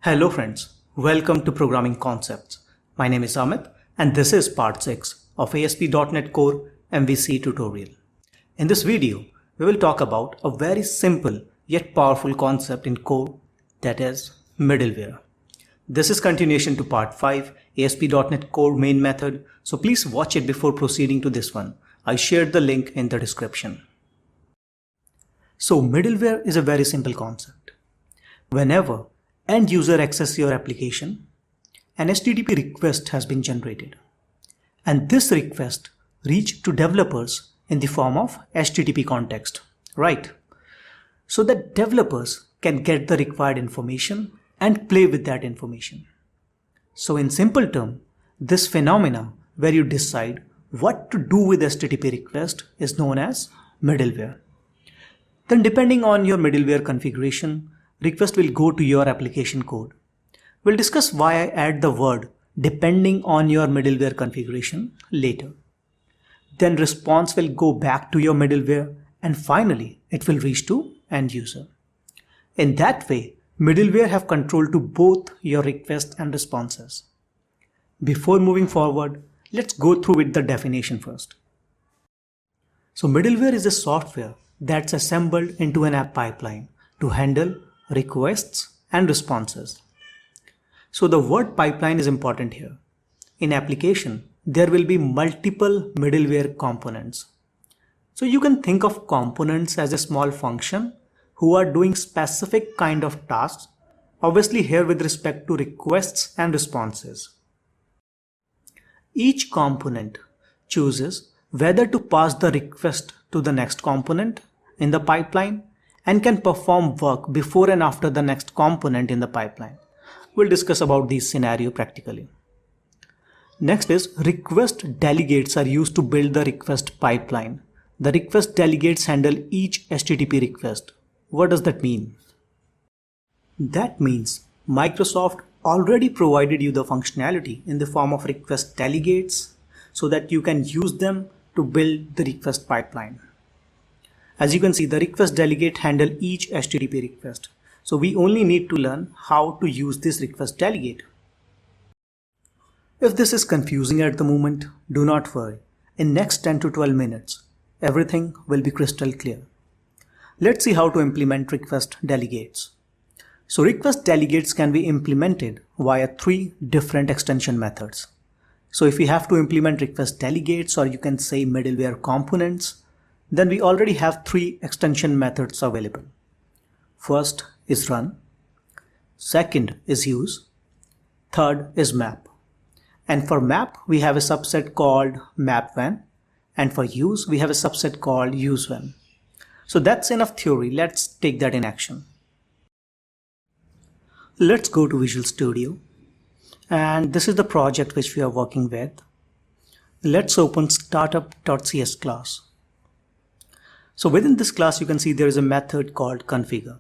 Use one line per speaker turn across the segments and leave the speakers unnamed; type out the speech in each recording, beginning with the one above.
Hello friends, welcome to Programming Concepts. My name is Amit and this is part 6 of ASP.NET Core MVC tutorial. In this video, we will talk about a very simple yet powerful concept in core, that is middleware. This is continuation to part 5 ASP.NET Core main method, so please watch it before proceeding to this one. I shared the link in the description. So middleware is a very simple concept. Whenever end user access your application, an HTTP request has been generated. And this request reached to developers in the form of HTTP context, right? So that developers can get the required information and play with that information. So in simple terms, this phenomena where you decide what to do with HTTP request is known as middleware. Then depending on your middleware configuration, request will go to your application code. We'll discuss why I add the word depending on your middleware configuration later. Then response will go back to your middleware and finally it will reach to end user. In that way, middleware have control to both your requests and responses. Before moving forward, let's go through with the definition first. So middleware is a software that's assembled into an app pipeline to handle requests and responses. So the word pipeline is important here. In application, there will be multiple middleware components. So you can think of components as a small function who are doing specific kind of tasks, obviously here with respect to requests and responses. Each component chooses whether to pass the request to the next component in the pipeline and can perform work before and after the next component in the pipeline. We'll discuss about these scenarios practically. Next is request delegates are used to build the request pipeline. The request delegates handle each HTTP request. What does that mean? That means Microsoft already provided you the functionality in the form of request delegates so that you can use them to build the request pipeline. As you can see, the request delegate handle each HTTP request. So we only need to learn how to use this request delegate. If this is confusing at the moment, do not worry. In next 10 to 12 minutes, everything will be crystal clear. Let's see how to implement request delegates. So request delegates can be implemented via 3 different extension methods. So if we have to implement request delegates, or you can say middleware components, then we already have 3 extension methods available. First is run, second is use, third is map. And for map, we have a subset called MAPWhen, and for use, we have a subset called USEWhen. So that's enough theory. Let's take that in action. Let's go to Visual Studio, and this is the project which we are working with. Let's open startup.cs class. So within this class, you can see there is a method called configure.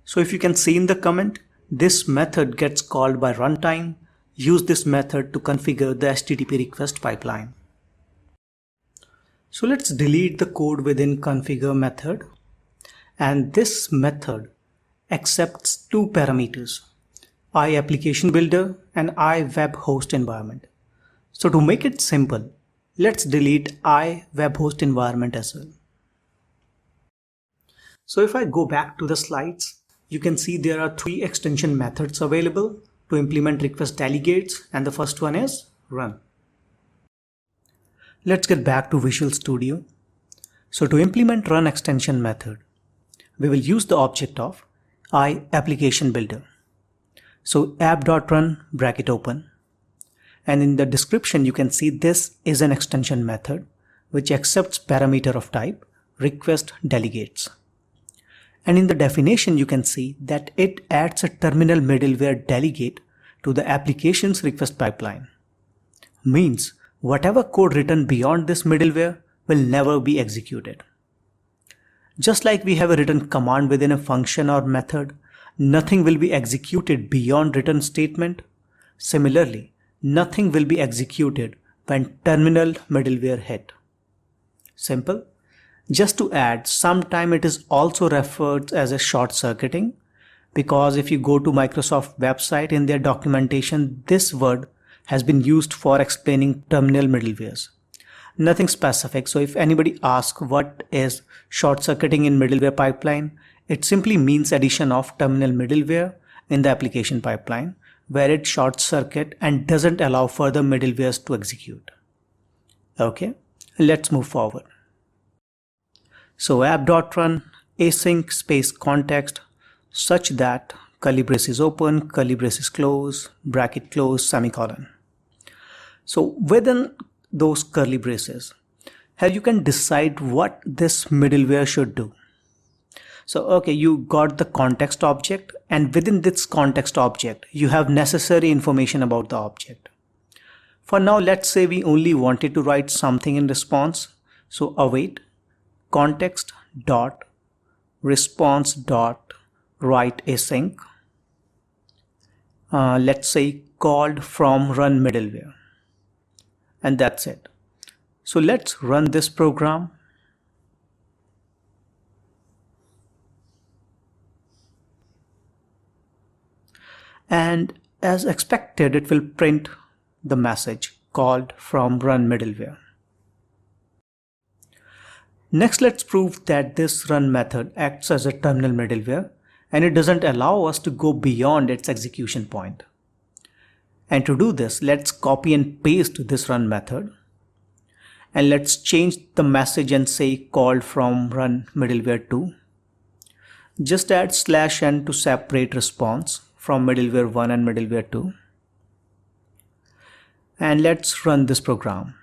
So if you can see in the comment, this method gets called by runtime. Use this method to configure the HTTP request pipeline. So let's delete the code within configure method. And this method accepts 2 parameters, iApplicationBuilder and iWebHostEnvironment. So to make it simple, let's delete iWebHostEnvironment as well. So if I go back to the slides, you can see there are 3 extension methods available to implement request delegates, and the first one is run. Let's get back to Visual Studio. So to implement run extension method, we will use the object of iApplicationBuilder. So app.run bracket open, and in the description you can see this is an extension method which accepts parameter of type request delegates. And in the definition, you can see that it adds a terminal middleware delegate to the application's request pipeline. Means whatever code written beyond this middleware will never be executed. Just like we have a written command within a function or method, nothing will be executed beyond written statement. Similarly, nothing will be executed when terminal middleware hit. Simple. Just to add, sometime it is also referred as a short circuiting, because if you go to Microsoft website, in their documentation, this word has been used for explaining terminal middlewares. Nothing specific. So if anybody asks what is short circuiting in middleware pipeline, it simply means addition of terminal middleware in the application pipeline where it short circuit and doesn't allow further middlewares to execute. Okay, let's move forward. So app.run async space context such that curly braces open, curly braces close, bracket close, semicolon. So within those curly braces, here you can decide what this middleware should do. So okay, you got the context object, and within this context object, you have necessary information about the object. For now, let's say we only wanted to write something in response. So await context dot response dot write async. Let's say called from run middleware, and that's it. So let's run this program. And as expected, it will print the message called from run middleware. Next, let's prove that this run method acts as a terminal middleware and it doesn't allow us to go beyond its execution point. And to do this, let's copy and paste this run method. And let's change the message and say called from run middleware 2. Just add /n to separate response from middleware 1 and middleware 2. And let's run this program.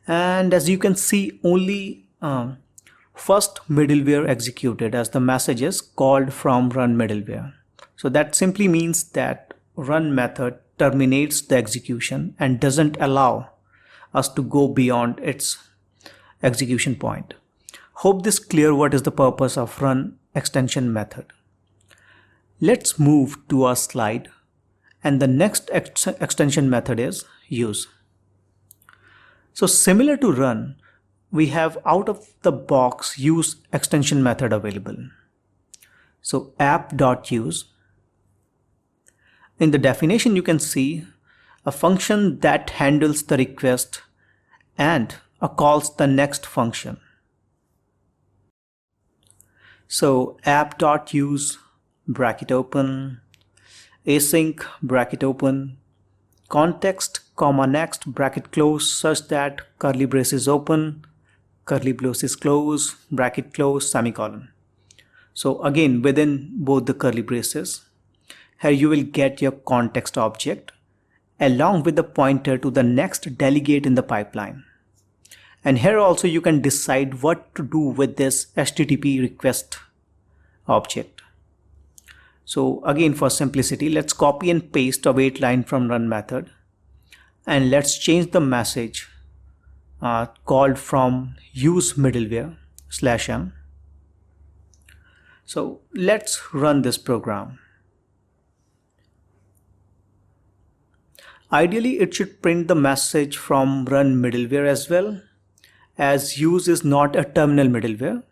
And as you can see, only first middleware executed as the message is called from run middleware. So that simply means that run method terminates the execution and doesn't allow us to go beyond its execution point. Hope this clear what is the purpose of run extension method. Let's move to our slide, and the next extension method is use. So similar to run, we have out of the box use extension method available. So app.use. In the definition, you can see a function that handles the request and calls the next function. So app.use bracket open, async bracket open, context comma next bracket close such that curly braces open, curly braces close, bracket close, semicolon. So again, within both the curly braces, here you will get your context object along with the pointer to the next delegate in the pipeline. And here also you can decide what to do with this HTTP request object. So again, for simplicity, let's copy and paste await line from run method, and let's change the message called from use middleware /m. So let's run this program. Ideally, it should print the message from run middleware as well, as use is not a terminal middleware.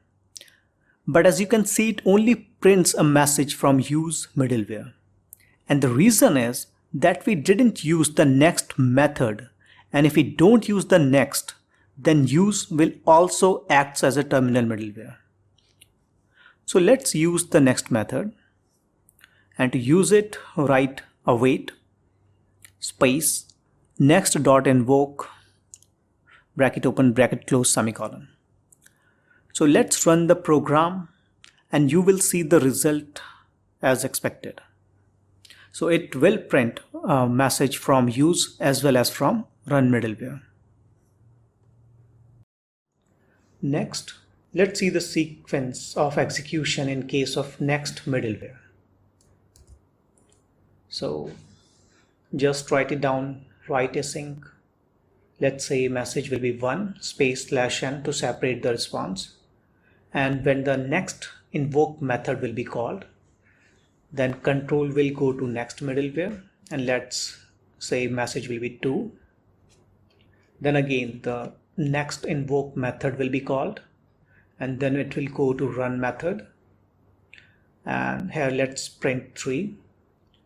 But as you can see, it only prints a message from use middleware. And the reason is that we didn't use the next method. And if we don't use the next, then use will also act as a terminal middleware. So let's use the next method. And to use it, write await space next dot invoke bracket open bracket close semicolon. So let's run the program and you will see the result as expected. So it will print a message from use as well as from run middleware. Next, let's see the sequence of execution in case of next middleware. So just write it down, write async. Let's say message will be 1 space /n to separate the response. And when the next invoke method will be called, then control will go to next middleware, and let's say message will be 2. Then again the next invoke method will be called, and then it will go to run method, and here let's print 3.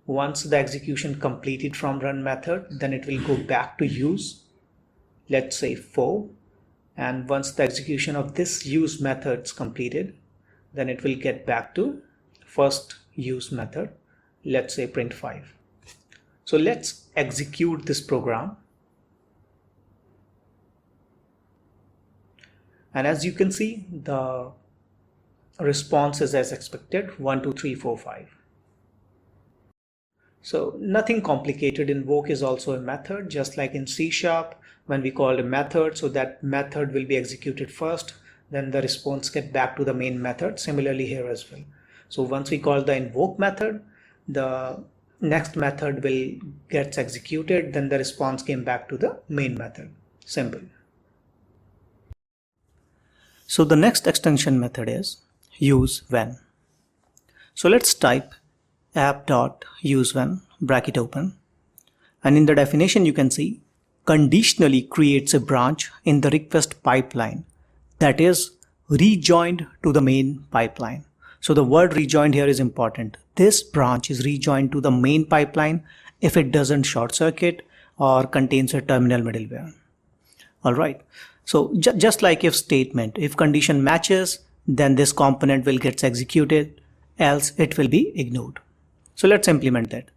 Once the execution completed from run method, then it will go back to use, let's say 4, and once the execution of this use method is completed, then it will get back to first use method, let's say print 5. So let's execute this program, and as you can see, the response is as expected, 1 2 3 4 5. So nothing complicated. Invoke is also a method, just like in C#, when we call a method, so that method will be executed first, then the response get back to the main method. Similarly here as well. So once we call the invoke method, the next method will gets executed, then the response came back to the main method. Simple. So the next extension method is USEWhen. So let's type app.USEWhen bracket open, and in the definition you can see conditionally creates a branch in the request pipeline that is rejoined to the main pipeline. So the word rejoined here is important. This branch is rejoined to the main pipeline if it doesn't short circuit or contains a terminal middleware. Alright, so just like if statement, if condition matches, then this component will get executed, else it will be ignored. So let's implement that.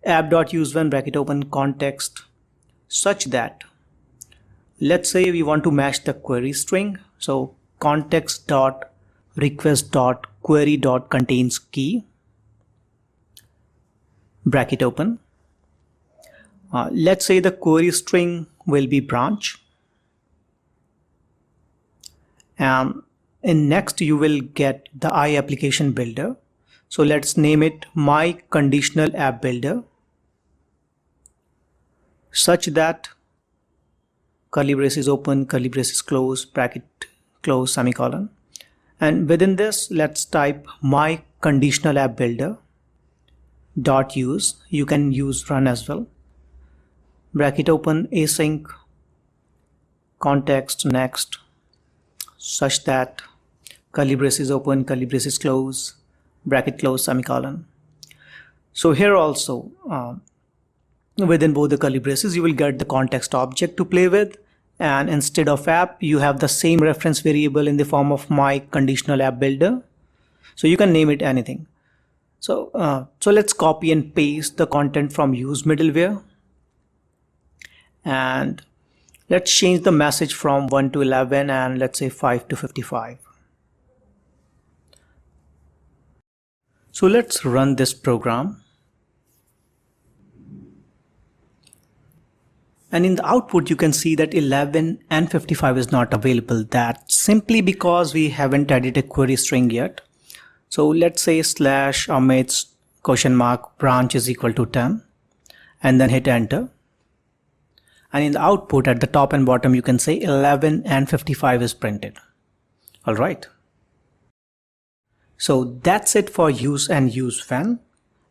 App.USEWhen bracket open context such that, let's say we want to match the query string. So context.request.query.contains key bracket open. Let's say the query string will be branch, and in next you will get the iApplication builder. So let's name it my conditional app builder, such that curly braces open, curly braces close, bracket close, semicolon, and within this let's type my conditional app builder dot use. You can use run as well, bracket open, async context next, such that curly braces open, curly braces close, bracket close, semicolon. So here also within both the curly braces you will get the context object to play with, and instead of app you have the same reference variable in the form of my conditional app builder. So you can name it anything. So let's copy and paste the content from use middleware, and let's change the message from 1 to 11 and let's say 5 to 55. So let's run this program, and in the output you can see that 11 and 55 is not available. That's simply because we haven't added a query string yet. So let's say /Amit's branch is equal to 10, and then hit enter, and in the output at the top and bottom you can say 11 and 55 is printed. Alright. So that's it for use and USEWhen,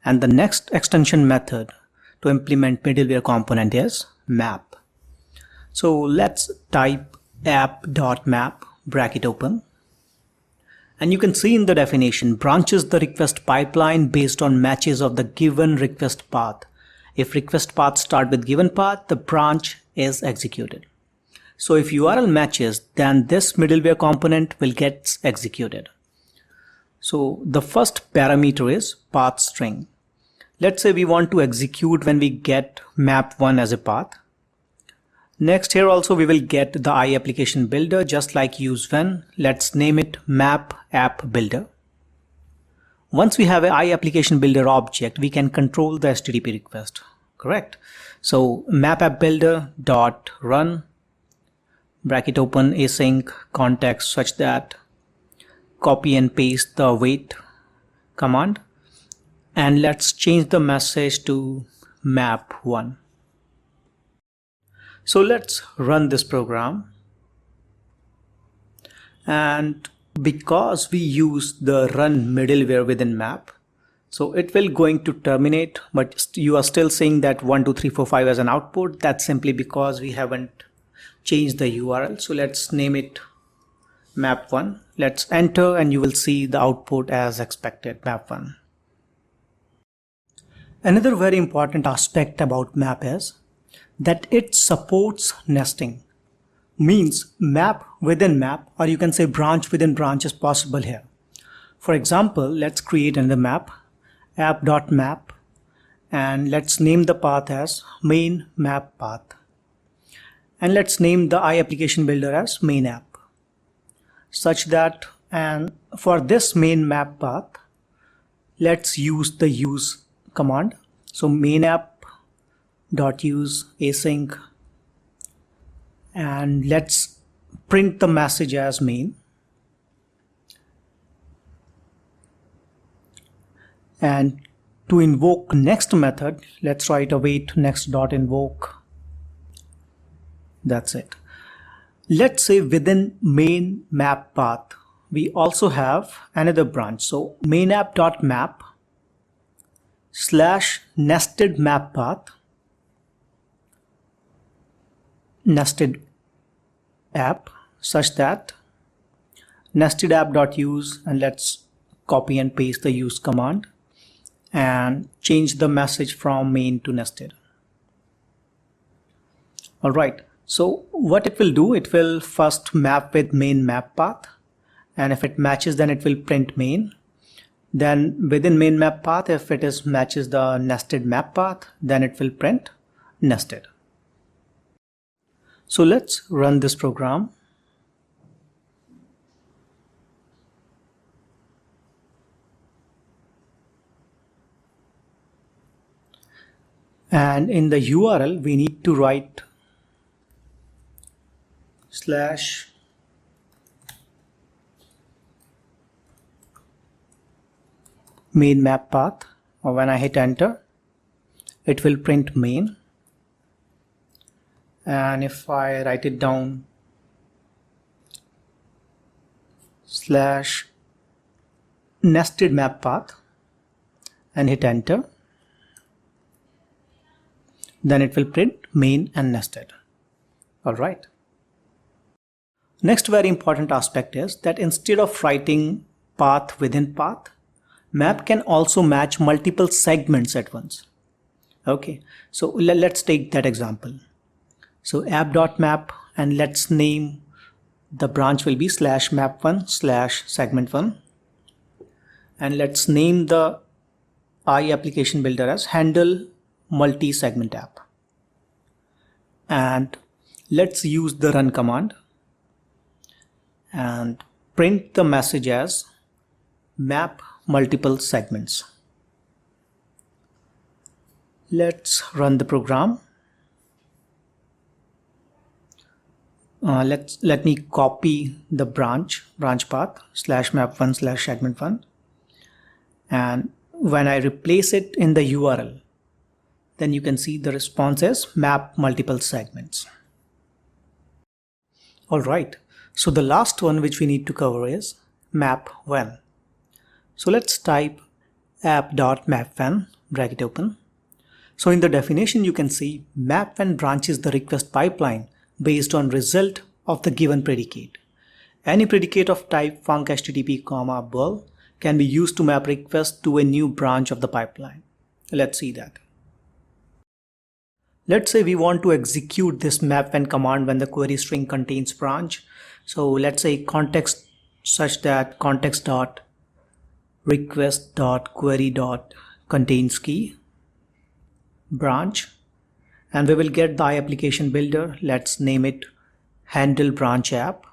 and the next extension method to implement middleware component is map. So let's type app.map bracket open, and you can see in the definition branches the request pipeline based on matches of the given request path. If request path start with given path, the branch is executed. So if URL matches, then this middleware component will get executed. So the first parameter is path string. Let's say we want to execute when we get MAPWhen as a path. Next, here also we will get the iApplication builder, just like USEWhen. Let's name it map app builder. Once we have an iApplication builder object, we can control the HTTP request. Correct? So map app builder dot run bracket open async context, such that copy and paste the wait command, and let's change the message to MAPWhen. So let's run this program, and because we use the run middleware within map, so it will going to terminate, but you are still seeing that 1 2 3 4 5 as an output. That's simply because we haven't changed the URL. So let's name it MAPWhen Let's enter and you will see the output as expected, MAPWhen. Another very important aspect about map is that it supports nesting. Means map within map, or you can say branch within branch, is possible here. For example, let's create another map, app.map, and let's name the path as main map path. And let's name the iApplication builder as main app. Such that, and for this main map path, let's use the use command. So main app.use async, and let's print the message as main. And to invoke next method, let's write await next.invoke. That's it. Let's say within main map path, we also have another branch. So main app.map / nested map path, nested app, such that nested app.use, and let's copy and paste the use command and change the message from main to nested. Alright, so what it will do, it will first map with main map path, and if it matches, then it will print main. Then within main map path, if it matches the nested map path, then it will print nested. So let's run this program. And in the URL, we need to write / main map path, or when I hit enter, it will print main. And if I write it down / nested map path and hit enter, then it will print main and nested. Alright. Next very important aspect is that instead of writing path within path, map can also match multiple segments at once. Okay, so let's take that example. So app.map, and let's name the branch will be /mapWhen / segment1, and let's name the iApplication builder as handle multi-segment app, and let's use the run command and print the message as map multiple segments. Let's run the program. Let me copy the branch path /mapWhen / segment1, and when I replace it in the URL, then you can see the response is map multiple segments. Alright, so the last one which we need to cover is MAPWhen. So let's type app.mapWhen, bracket open. So in the definition, you can see MAPWhen branches the request pipeline based on result of the given predicate. Any predicate of type func http, bool can be used to map request to a new branch of the pipeline. Let's see that. Let's say we want to execute this MAPWhen command when the query string contains branch. So let's say context such that context.request.query.contains key branch, and we will get the iApplication builder. Let's name it handle branch app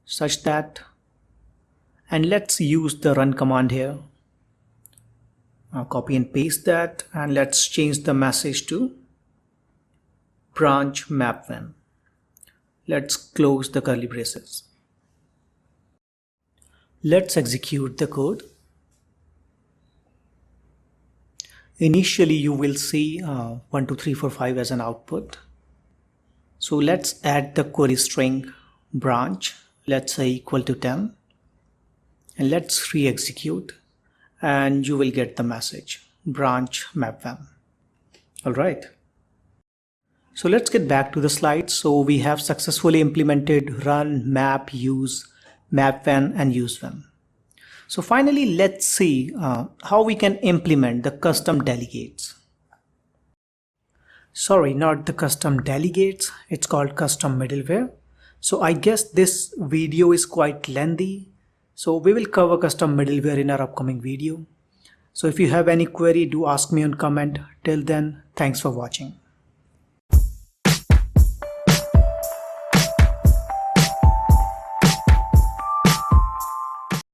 such that, and let's use the run command here. Copy and paste that, and let's change the message to branch MAPWhen. Let's close the curly braces. Let's execute the code. Initially, you will see 1, 2, 3, 4, 5 as an output. So let's add the query string branch, let's say equal to 10, and let's re-execute, and you will get the message branch MAPWhen. All right. So let's get back to the slides. So we have successfully implemented run, map, use, MAPWhen, and USEWhen. So finally, let's see how we can implement the custom delegates. Sorry, not the custom delegates, it's called custom middleware. So I guess this video is quite lengthy. So we will cover custom middleware in our upcoming video. So if you have any query, do ask me on comment. Till then, thanks for watching.